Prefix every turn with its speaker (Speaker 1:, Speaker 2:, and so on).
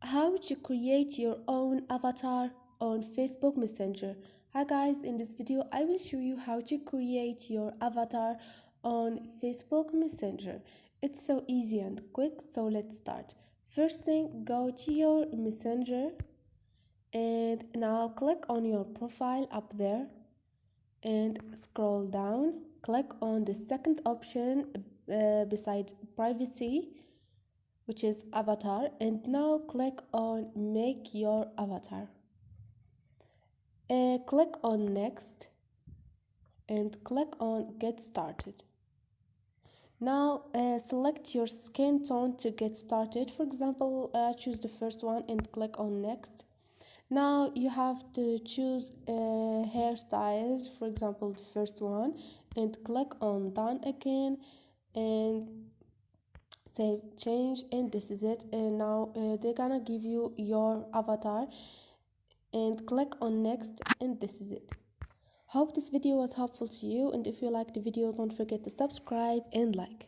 Speaker 1: How to create your own avatar on Facebook Messenger. Hi guys, in this video I will show you how to create your avatar on Facebook Messenger. It's so easy and quick, so let's start. First thing, go to your Messenger and now click on your profile up there and scroll down. Click on the second option beside privacy, which is avatar, and now click on make your avatar. Click on next and click on get started. Now select your skin tone to get started. For example, choose the first one and click on next. Now you have to choose hairstyles, for example the first one, and click on done again and save change, and this is it. And now they're gonna give you your avatar and click on next, and this is it. Hope this video was helpful to you, and if you liked the video, don't forget to subscribe and like.